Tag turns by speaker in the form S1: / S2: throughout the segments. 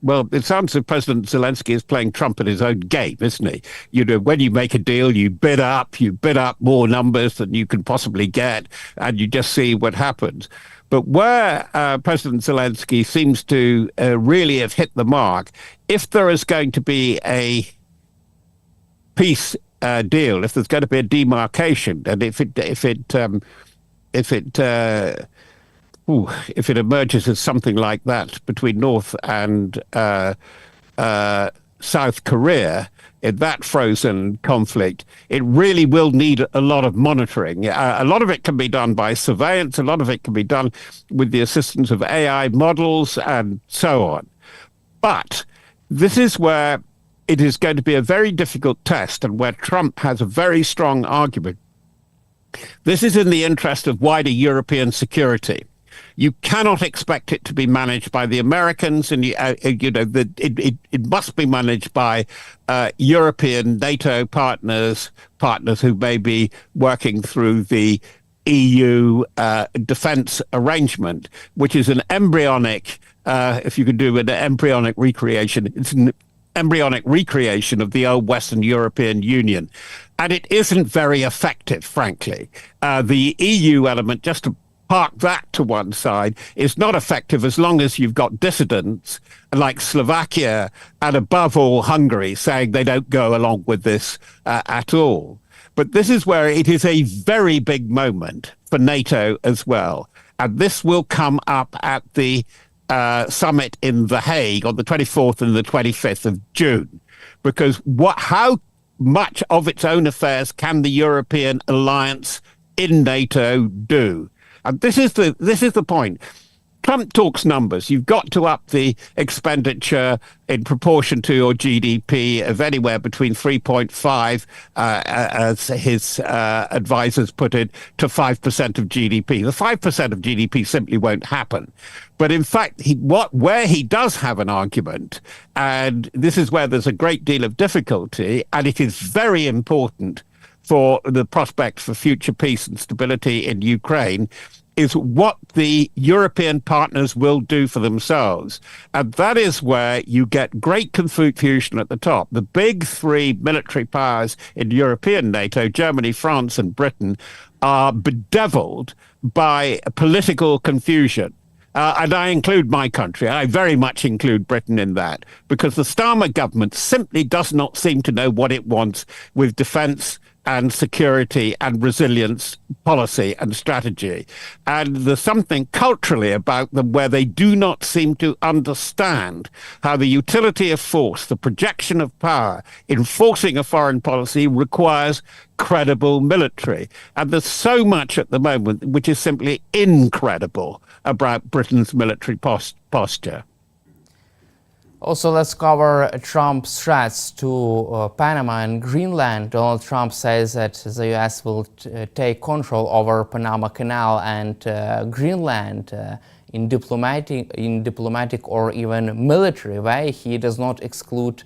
S1: Well, it sounds like President Zelensky is playing Trump in his own game, isn't he? You know, when you make a deal, you bid up more numbers than you can possibly get, and you just see what happens. But where President Zelensky seems to really have hit the mark, if there is going to be a peace deal, if there's going to be a demarcation, and if it emerges as something like that between North and South Korea, in that frozen conflict, it really will need a lot of monitoring. A lot of it can be done by surveillance. A lot of it can be done with the assistance of AI models and so on. But this is where it is going to be a very difficult test, and where Trump has a very strong argument. This is in the interest of wider European security. You cannot expect it to be managed by the Americans, and it must be managed by European NATO partners who may be working through the EU defence arrangement, which is an embryonic, if you could do an embryonic recreation, it's an embryonic recreation of the old Western European Union. And it isn't very effective, frankly. The EU element, just to park that to one side, is not effective as long as you've got dissidents like Slovakia and above all Hungary saying they don't go along with this at all. But this is where it is a very big moment for NATO as well. And this will come up at the summit in The Hague on the 24th and the 25th of June. Because how much of its own affairs can the European alliance in NATO do? And this is the point. Trump talks numbers. You've got to up the expenditure in proportion to your GDP of anywhere between 3.5, as his advisors put it, to 5% of GDP. The 5% of GDP simply won't happen. But in fact, where he does have an argument, and this is where there's a great deal of difficulty, and it is very important for the prospect for future peace and stability in Ukraine, is what the European partners will do for themselves. And that is where you get great confusion at the top. The big three military powers in European NATO, Germany, France, and Britain, are bedeviled by political confusion. And I include my country. I very much include Britain in that, because the Starmer government simply does not seem to know what it wants with defence and security and resilience policy and strategy. And there's something culturally about them where they do not seem to understand how the utility of force, the projection of power, enforcing a foreign policy requires credible military. And there's so much at the moment which is simply incredible about Britain's military posture.
S2: Also, let's cover Trump's threats to Panama and Greenland. Donald Trump says that the U.S. will take control over Panama Canal and Greenland in diplomatic or even military way. He does not exclude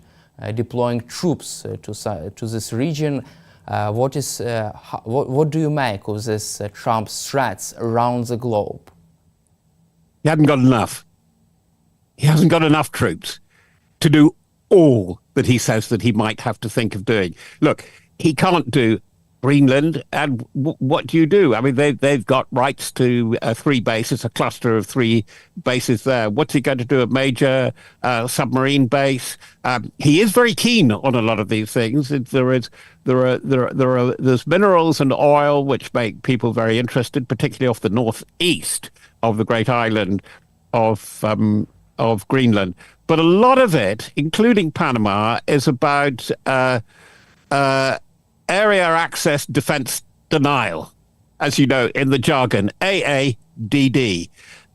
S2: deploying troops to this region. What do you make of this Trump's threats around the globe?
S1: He hasn't got enough. He hasn't got enough troops to do all that he says that he might have to think of doing. Look, he can't do Greenland, and what do you do? I mean, they've got rights to 3 bases, a cluster of 3 bases there. What's he going to do? A major submarine base? He is very keen on a lot of these things. There's minerals and oil which make people very interested, particularly off the northeast of the great island of Greenland. But a lot of it, including Panama, is about area access defense denial, as you know, in the jargon, AADD.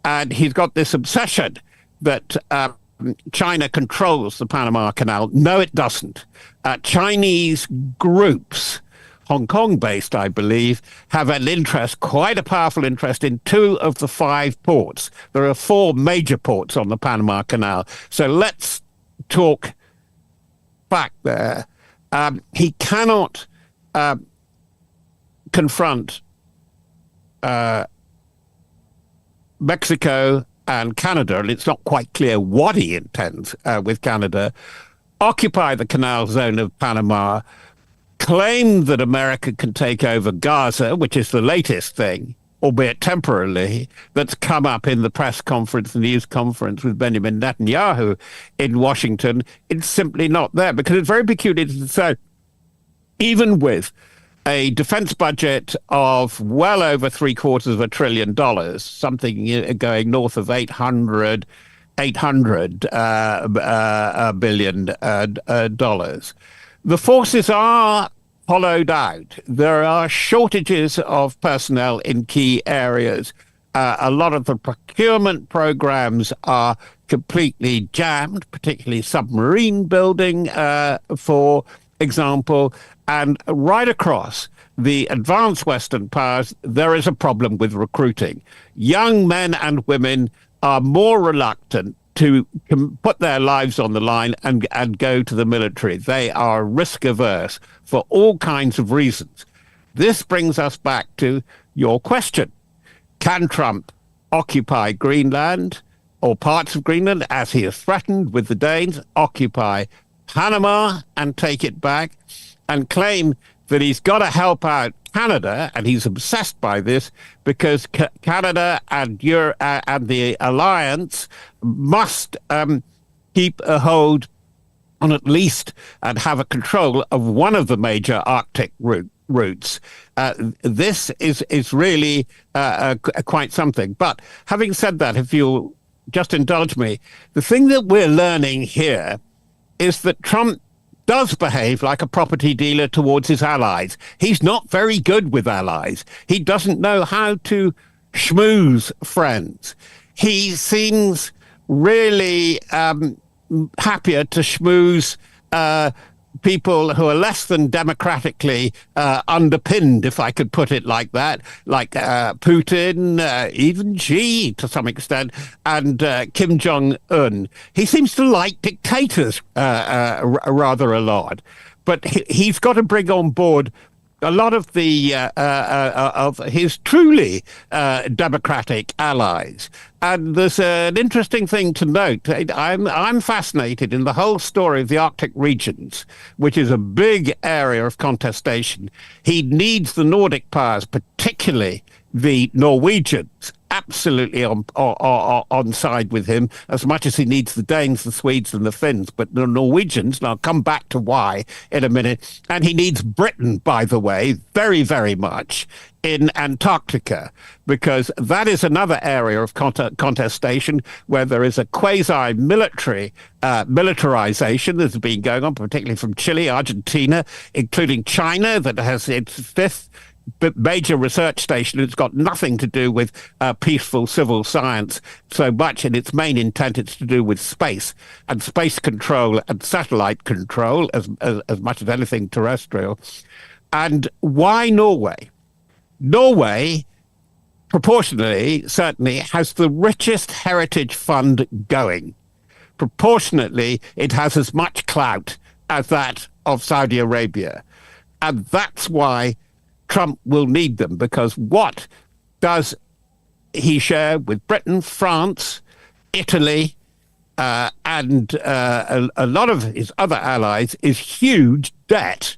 S1: And he's got this obsession that China controls the Panama Canal. No, it doesn't. Chinese groups, Hong Kong-based, I believe, have an interest, quite a powerful interest, in 2 of the 5 ports. There are 4 major ports on the Panama Canal. So let's talk back there. He cannot confront Mexico and Canada, and it's not quite clear what he intends with Canada, occupy the canal zone of Panama, claim that America can take over Gaza, which is the latest thing, albeit temporarily, that's come up in the press conference, the news conference with Benjamin Netanyahu in Washington. It's simply not there, because it's very peculiar to say, even with a defense budget of well over $750 billion, something going north of $800 billion dollars. The forces are hollowed out. There are shortages of personnel in key areas. A lot of the procurement programs are completely jammed, particularly submarine building, for example. And right across the advanced Western powers, there is a problem with recruiting. Young men and women are more reluctant to put their lives on the line and go to the military. They are risk averse for all kinds of reasons. This brings us back to your question. Can Trump occupy Greenland or parts of Greenland, as he has threatened with the Danes, occupy Panama and take it back, and claim that he's got to help out Canada, and he's obsessed by this, because Canada and the alliance must keep a hold on at least and have a control of one of the major Arctic routes. This is really quite something. But having said that, if you'll just indulge me, the thing that we're learning here is that Trump does behave like a property dealer towards his allies. He's not very good with allies. He doesn't know how to schmooze friends. He seems really happier to schmooze people who are less than democratically underpinned, if I could put it like that, like Putin, even Xi to some extent, and Kim Jong-un. He seems to like dictators rather a lot. But he's got to bring on board a lot of the of his truly democratic allies. And there's an interesting thing to note. I'm fascinated in the whole story of the Arctic regions, which is a big area of contestation. He needs the Nordic powers, particularly the Norwegians, absolutely on side with him, as much as he needs the Danes, the Swedes, and the Finns. But the Norwegians, and I'll come back to why in a minute, and he needs Britain, by the way, very, very much in Antarctica, because that is another area of contestation where there is a quasi-military militarization that's been going on, particularly from Chile, Argentina, including China, that has its fifth major research station. It's got nothing to do with peaceful civil science so much. In its main intent, it's to do with space and space control and satellite control as much as anything terrestrial. And why Norway? Norway, proportionally, certainly, has the richest heritage fund going. Proportionately, it has as much clout as that of Saudi Arabia. And that's why Trump will need them, because what does he share with Britain, France, Italy, and a lot of his other allies is huge debt.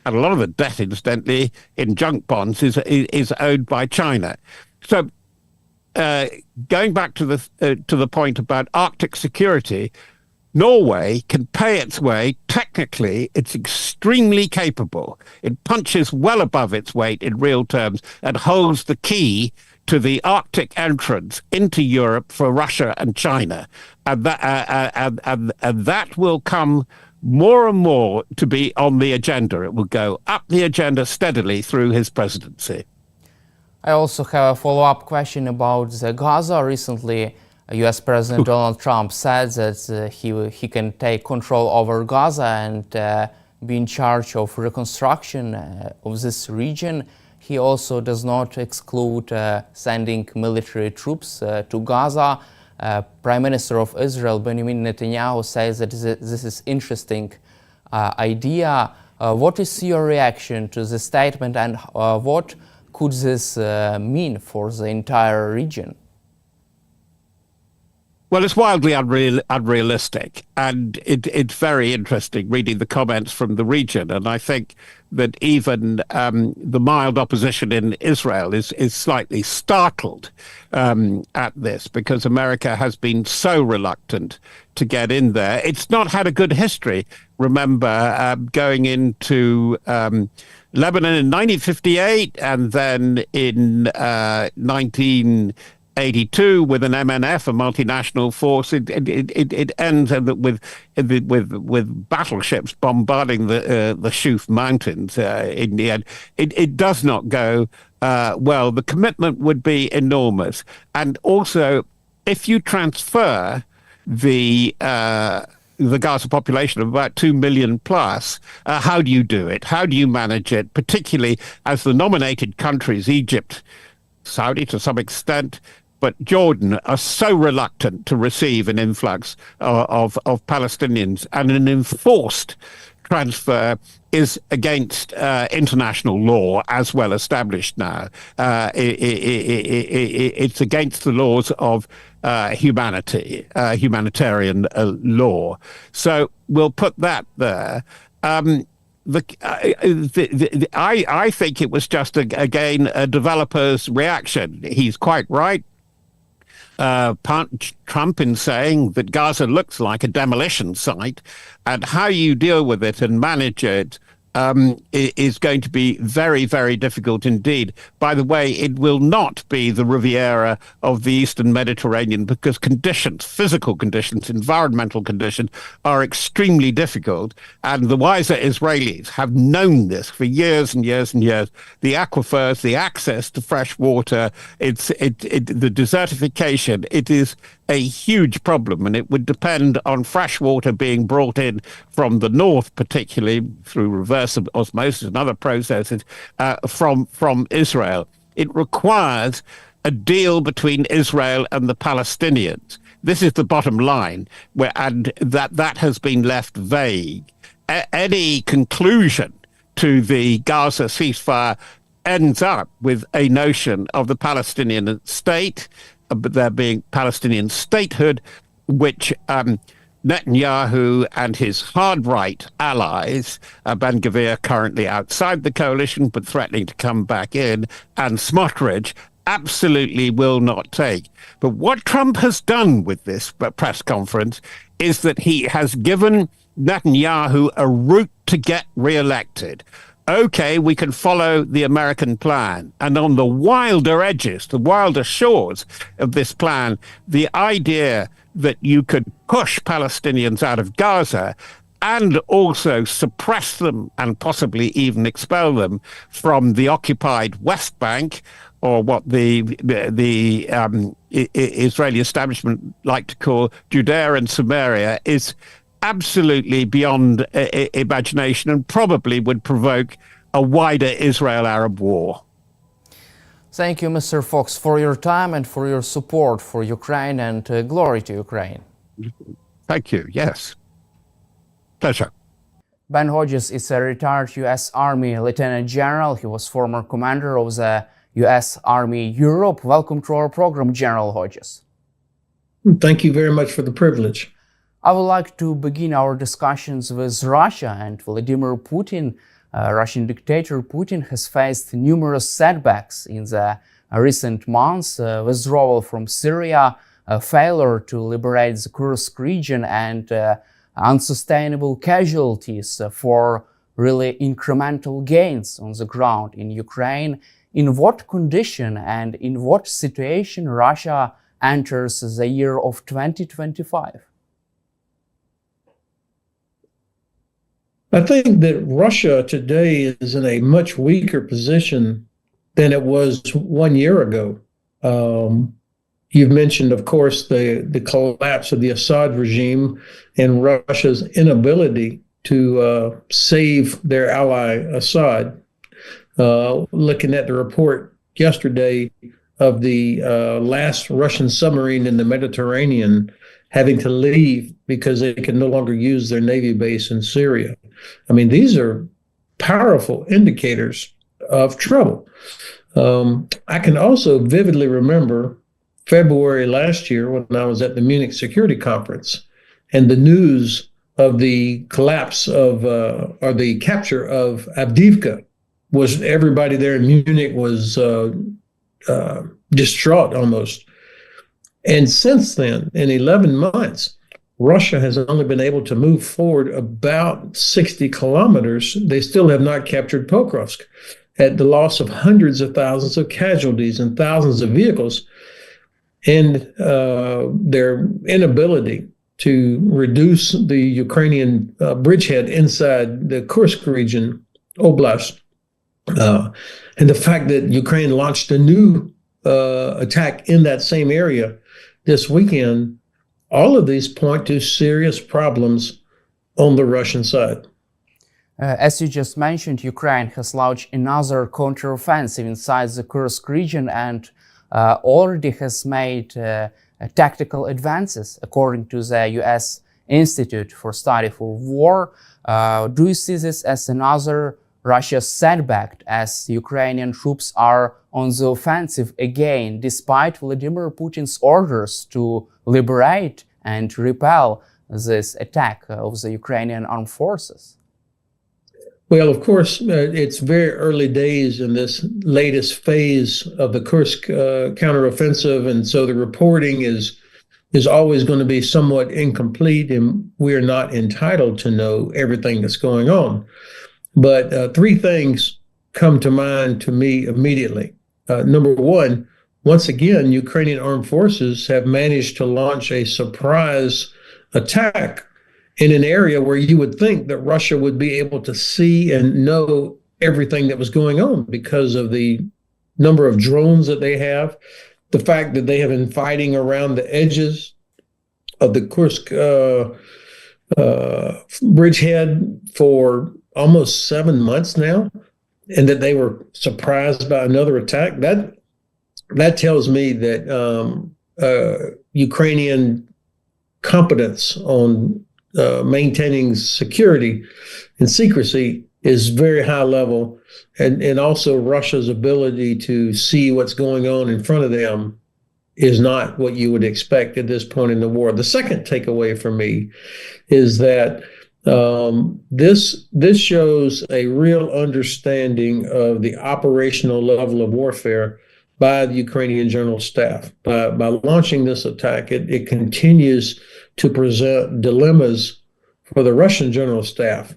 S1: And a lot of the debt, incidentally, in junk bonds is owed by China. So going back to the point about Arctic security, Norway can pay its way. Technically, it's extremely capable. It punches well above its weight in real terms and holds the key to the Arctic entrance into Europe for Russia and China. And that will come more and more to be on the agenda. It will go up the agenda steadily through his presidency.
S2: I also have a follow-up question about Gaza. Recently, U.S. President Donald Trump said that he can take control over Gaza and be in charge of reconstruction of this region. He also does not exclude sending military troops to Gaza. Prime Minister of Israel, Benjamin Netanyahu, says that this is interesting idea. What is your reaction to this statement, and what could this mean for the entire region?
S1: Well, it's wildly unrealistic, and it's very interesting reading the comments from the region. And I think that even the mild opposition in Israel is slightly startled at this, because America has been so reluctant to get in there. It's not had a good history. Remember, going into Lebanon in 1958, and then in 1982 with an MNF, a multinational force. It ends with battleships bombarding the Shuf Mountains. In the end, it does not go well. The commitment would be enormous, and also if you transfer the Gaza population of about 2 million plus, how do you do it? How do you manage it? Particularly as the nominated countries, Egypt, Saudi to some extent, but Jordan, are so reluctant to receive an influx of Palestinians, and an enforced transfer is against international law as well established now. It's against the laws of humanitarian law. So we'll put that there. I think it was just, again, a developer's reaction. He's quite right. Trump in saying that Gaza looks like a demolition site, and how you deal with it and manage it is going to be very, very difficult indeed. By the way, it will not be the Riviera of the Eastern Mediterranean, because conditions, physical conditions, environmental conditions are extremely difficult. And the wiser Israelis have known this for years and years and years. The aquifers, the access to fresh water, the desertification, it is a huge problem, and it would depend on fresh water being brought in from the north, particularly through reverse osmosis and other processes from Israel. It requires a deal between Israel and the Palestinians. This is the bottom line, and that has been left vague. Any conclusion to the Gaza ceasefire ends up with a notion of the Palestinian state, but there being Palestinian statehood, which Netanyahu and his hard-right allies, Ben Gvir currently outside the coalition but threatening to come back in, and Smotrich, absolutely will not take. But what Trump has done with this press conference is that he has given Netanyahu a route to get re-elected. Okay, we can follow the American plan. And on the wilder edges, the wilder shores of this plan, the idea that you could push Palestinians out of Gaza and also suppress them and possibly even expel them from the occupied West Bank, or what the Israeli establishment like to call Judea and Samaria, is absolutely beyond imagination, and probably would provoke a wider Israel-Arab war.
S2: Thank you, Mr. Fox, for your time and for your support for Ukraine, and glory to Ukraine.
S1: Thank you. Yes. Pleasure.
S2: Ben Hodges is a retired U.S. Army Lieutenant General. He was former commander of the U.S. Army Europe. Welcome to our program, General Hodges.
S3: Thank you very much for the privilege.
S2: I would like to begin our discussions with Russia and Vladimir Putin. Russian dictator Putin has faced numerous setbacks in the recent months: withdrawal from Syria, a failure to liberate the Kursk region, and unsustainable casualties for really incremental gains on the ground in Ukraine. In what condition and in what situation Russia enters the year of 2025?
S3: I think that Russia today is in a much weaker position than it was 1 year ago. You've mentioned, of course, the collapse of the Assad regime and Russia's inability to save their ally Assad. Looking at the report yesterday of the last Russian submarine in the Mediterranean having to leave because they can no longer use their Navy base in Syria. I mean, these are powerful indicators of trouble. I can also vividly remember February last year when I was at the Munich Security Conference, and the news of the collapse of or the capture of Avdiivka was, everybody there in Munich was distraught almost. And since then, in 11 months, Russia has only been able to move forward about 60 kilometers. They still have not captured Pokrovsk, at the loss of hundreds of thousands of casualties and thousands of vehicles, and their inability to reduce the Ukrainian bridgehead inside the Kursk region, Oblast, and the fact that Ukraine launched a new attack in that same area this weekend. All of these point to serious problems on the Russian side.
S2: As you just mentioned, Ukraine has launched another counteroffensive inside the Kursk region and already has made tactical advances, according to the U.S. Institute for Study for War. Do you see this as another Russia setback, as Ukrainian troops are on the offensive again, despite Vladimir Putin's orders to liberate and repel this attack of the Ukrainian armed forces?
S3: Well, of course, it's very early days in this latest phase of the Kursk counteroffensive, and so the reporting is always going to be somewhat incomplete, and we're not entitled to know everything that's going on. But three things come to mind to me immediately. Number one, once again, Ukrainian armed forces have managed to launch a surprise attack in an area where you would think that Russia would be able to see and know everything that was going on because of the number of drones that they have, the fact that they have been fighting around the edges of the Kursk bridgehead for almost 7 months now, and that they were surprised by another attack. That tells me that Ukrainian competence on maintaining security and secrecy is very high level, and also Russia's ability to see what's going on in front of them is not what you would expect at this point in the war. The second takeaway for me is that this shows a real understanding of the operational level of warfare by the Ukrainian General Staff. By launching this attack, it continues to present dilemmas for the Russian General Staff.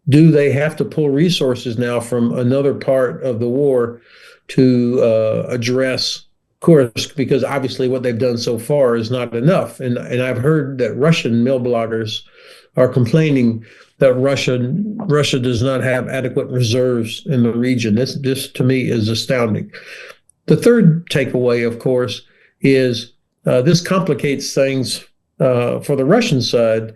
S3: Do they have to pull resources now from another part of the war to address Kursk? Because obviously what they've done so far is not enough. And I've heard that Russian mill bloggers are complaining that Russia does not have adequate reserves in the region. This to me is astounding. The third takeaway, of course, is this complicates things for the Russian side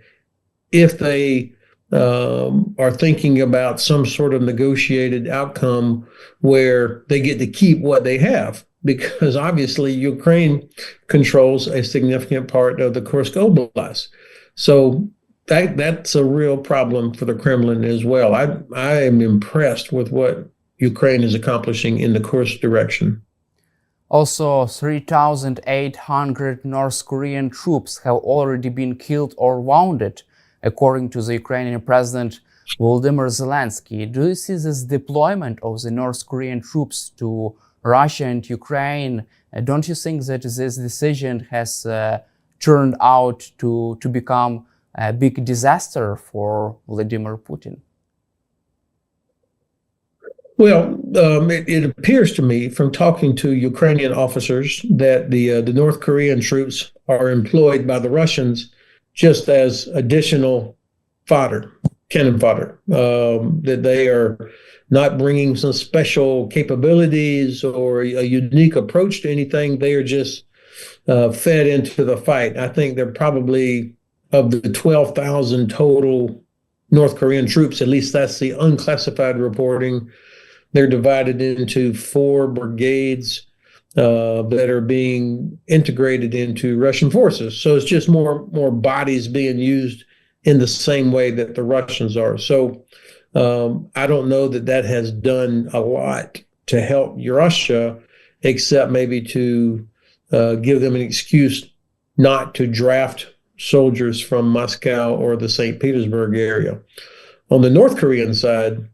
S3: if they are thinking about some sort of negotiated outcome where they get to keep what they have, because obviously Ukraine controls a significant part of the Kursk Oblast. So that's a real problem for the Kremlin as well. I am impressed with what Ukraine is accomplishing in the Kursk direction.
S2: Also, 3,800 North Korean troops have already been killed or wounded, according to the Ukrainian President Volodymyr Zelensky. Do you see this deployment of the North Korean troops to Russia and Ukraine? Don't you think that this decision has turned out to become a big disaster for Vladimir Putin?
S3: Well, it appears to me from talking to Ukrainian officers that the North Korean troops are employed by the Russians just as additional fodder, cannon fodder, that they are not bringing some special capabilities or a unique approach to anything. They are just fed into the fight. I think they're probably, of the 12,000 total North Korean troops, at least that's the unclassified reporting, they're divided into 4 brigades that are being integrated into Russian forces. So it's just more bodies being used in the same way that the Russians are. So I don't know that has done a lot to help Russia, except maybe to give them an excuse not to draft soldiers from Moscow or the St. Petersburg area. On the North Korean side,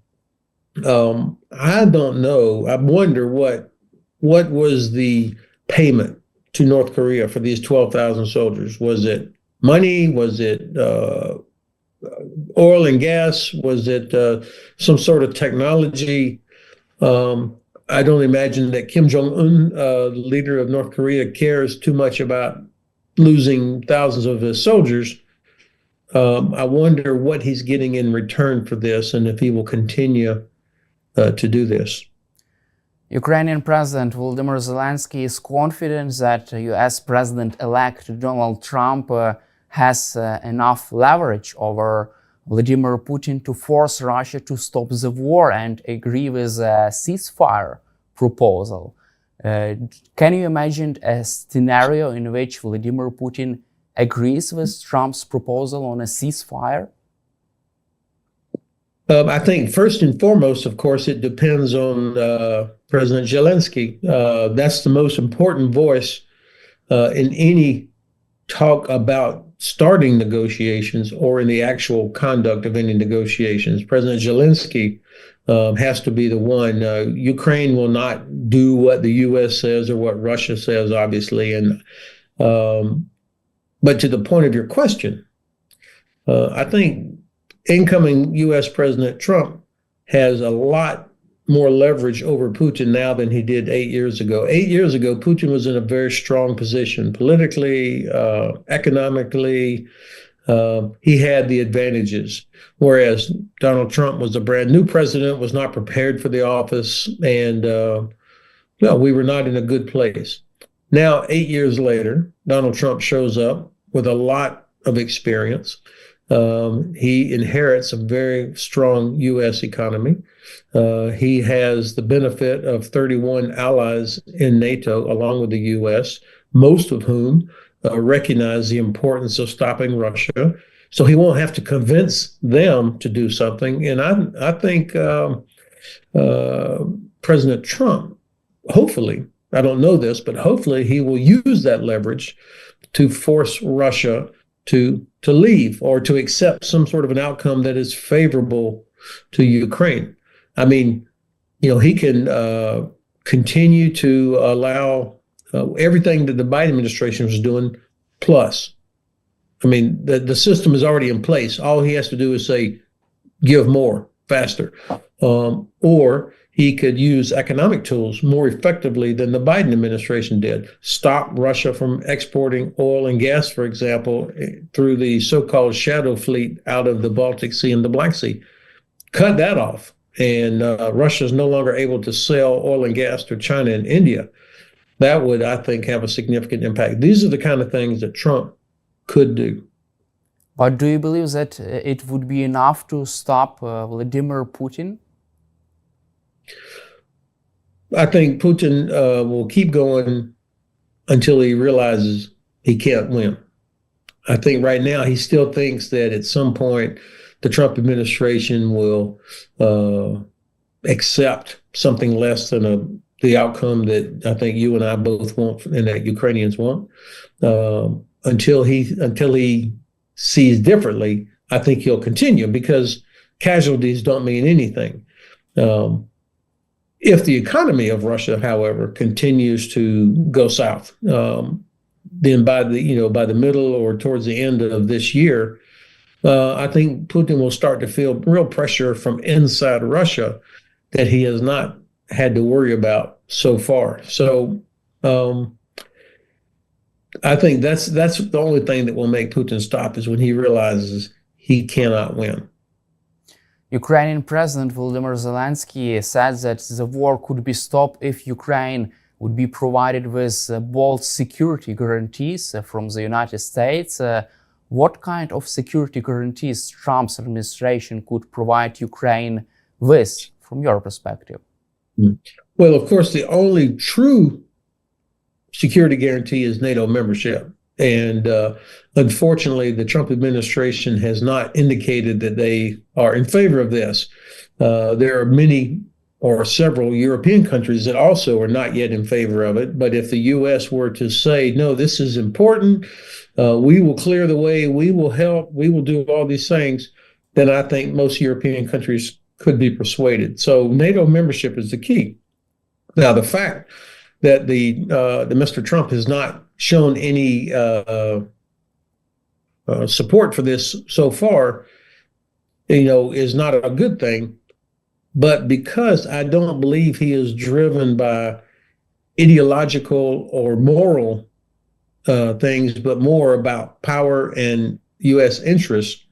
S3: I don't know. I wonder what was the payment to North Korea for these 12,000 soldiers? Was it money? Was it oil and gas? Was it some sort of technology? I don't imagine that Kim Jong-un, the leader of North Korea, cares too much about losing thousands of his soldiers. I wonder what he's getting in return for this and if he will continue to do this.
S2: Ukrainian President Volodymyr Zelensky is confident that US President-elect Donald Trump has enough leverage over Vladimir Putin to force Russia to stop the war and agree with a ceasefire proposal. Can you imagine a scenario in which Vladimir Putin agrees with Trump's proposal on a ceasefire?
S3: I think first and foremost, of course, it depends on President Zelensky. That's the most important voice in any talk about starting negotiations or in the actual conduct of any negotiations. President Zelensky has to be the one. Ukraine will not do what the U.S. says or what Russia says, obviously. But to the point of your question, I think incoming U.S. President Trump has a lot more leverage over Putin now than he did 8 years ago. 8 years ago, Putin was in a very strong position politically, economically. He had the advantages, whereas Donald Trump was a brand new president, was not prepared for the office, and we were not in a good place. Now, 8 years later, Donald Trump shows up with a lot of experience. He inherits a very strong U.S. economy. He has the benefit of 31 allies in NATO, along with the U.S., most of whom recognize the importance of stopping Russia. So he won't have to convince them to do something. And I think President Trump, hopefully, I don't know this, but hopefully he will use that leverage to force Russia to leave or to accept some sort of an outcome that is favorable to Ukraine. I mean, he can continue to allow everything that the Biden administration was doing, plus. I mean, the system is already in place. All he has to do is say, give more, faster. Or he could use economic tools more effectively than the Biden administration did. Stop Russia from exporting oil and gas, for example, through the so-called shadow fleet out of the Baltic Sea and the Black Sea. Cut that off. And Russia is no longer able to sell oil and gas to China and India. That would, I think, have a significant impact. These are the kind of things that Trump could do.
S2: But do you believe that it would be enough to stop Vladimir Putin?
S3: I think Putin will keep going until he realizes he can't win. I think right now he still thinks that at some point the Trump administration will accept something less than the outcome that I think you and I both want and that Ukrainians want. Until he sees differently, I think he'll continue because casualties don't mean anything. If the economy of Russia, however, continues to go south, then by the middle or towards the end of this year, I think Putin will start to feel real pressure from inside Russia that he has not had to worry about so far. So I think that's the only thing that will make Putin stop is when he realizes he cannot win.
S2: Ukrainian President Volodymyr Zelensky said that the war could be stopped if Ukraine would be provided with bold security guarantees from the United States. What kind of security guarantees Trump's administration could provide Ukraine with, from your perspective?
S3: Well, of course, the only true security guarantee is NATO membership. And unfortunately, the Trump administration has not indicated that they are in favor of this. There are many or several European countries that also are not yet in favor of it. But if the U.S. were to say, no, this is important, we will clear the way, we will help, we will do all these things, then I think most European countries could be persuaded. So NATO membership is the key. Now, the fact that the Mr. Trump has not shown any support for this so far, is not a good thing. But because I don't believe he is driven by ideological or moral things, but more about power and U.S. interests,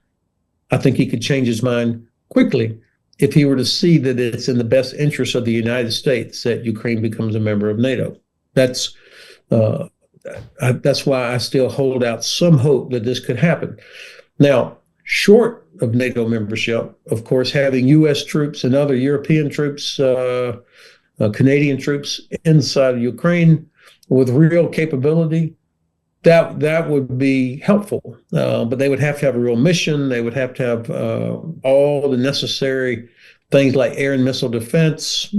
S3: I think he could change his mind quickly if he were to see that it's in the best interest of the United States that Ukraine becomes a member of NATO. That's why I still hold out some hope that this could happen. Now, short of NATO membership, of course, having U.S. troops and other European troops, Canadian troops inside of Ukraine with real capability, that would be helpful. But they would have to have a real mission. They would have to have all the necessary things like air and missile defense,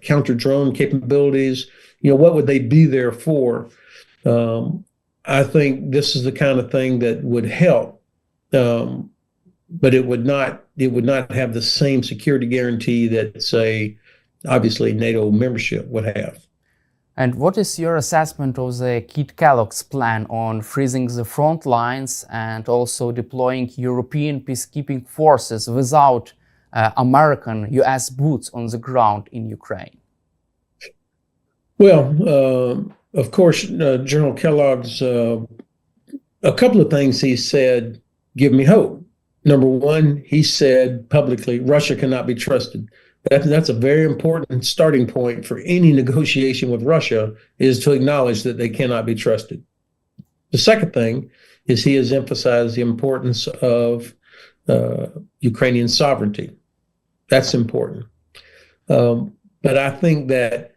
S3: counter-drone capabilities. What would they be there for? I think this is the kind of thing that would help, but it would not have the same security guarantee that, say, obviously NATO membership would have.
S2: And what is your assessment of the Kellogg's plan on freezing the front lines and also deploying European peacekeeping forces without American U.S. boots on the ground in Ukraine?
S3: Well, of course, General Kellogg's, a couple of things he said give me hope. Number one, he said publicly, Russia cannot be trusted. That's a very important starting point for any negotiation with Russia, is to acknowledge that they cannot be trusted. The second thing is he has emphasized the importance of Ukrainian sovereignty. That's important. But I think that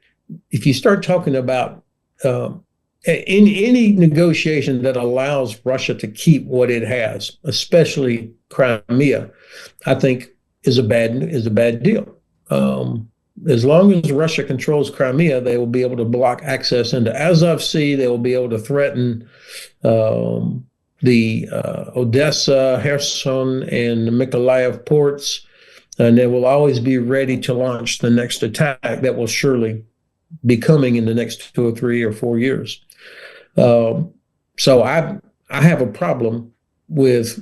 S3: if you start talking about in any negotiation that allows Russia to keep what it has, especially Crimea, I think is a bad deal. As long as Russia controls Crimea, they will be able to block access into Azov Sea. They will be able to threaten the Odessa, Kherson, and Mykolaiv ports, and they will always be ready to launch the next attack that will surely be coming in the next 2 or 3 or 4 years. So I have a problem with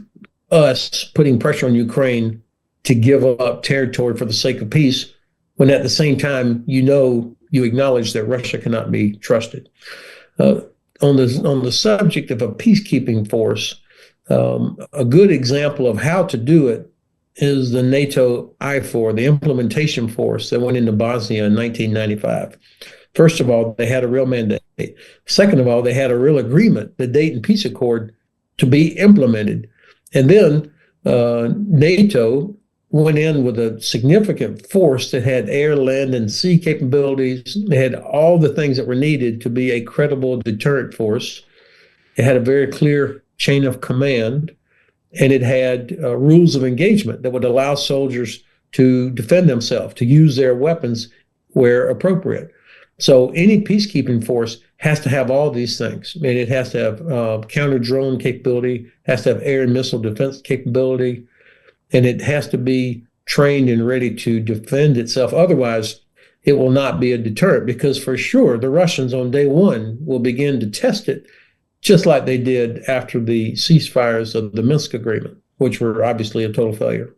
S3: us putting pressure on Ukraine to give up territory for the sake of peace, when at the same time, you acknowledge that Russia cannot be trusted. On the subject of a peacekeeping force, a good example of how to do it is the NATO IFOR, the implementation force that went into Bosnia in 1995. First of all, they had a real mandate. Second of all, they had a real agreement, the Dayton Peace Accord, to be implemented. And then NATO went in with a significant force that had air, land, and sea capabilities. They had all the things that were needed to be a credible deterrent force. It had a very clear chain of command, and it had rules of engagement that would allow soldiers to defend themselves, to use their weapons where appropriate. So any peacekeeping force has to have all these things. I mean, it has to have counter-drone capability, has to have air and missile defense capability, and it has to be trained and ready to defend itself. Otherwise, it will not be a deterrent, because for sure the Russians on day one will begin to test it, just like they did after the ceasefires of the Minsk agreement, which were obviously a total failure.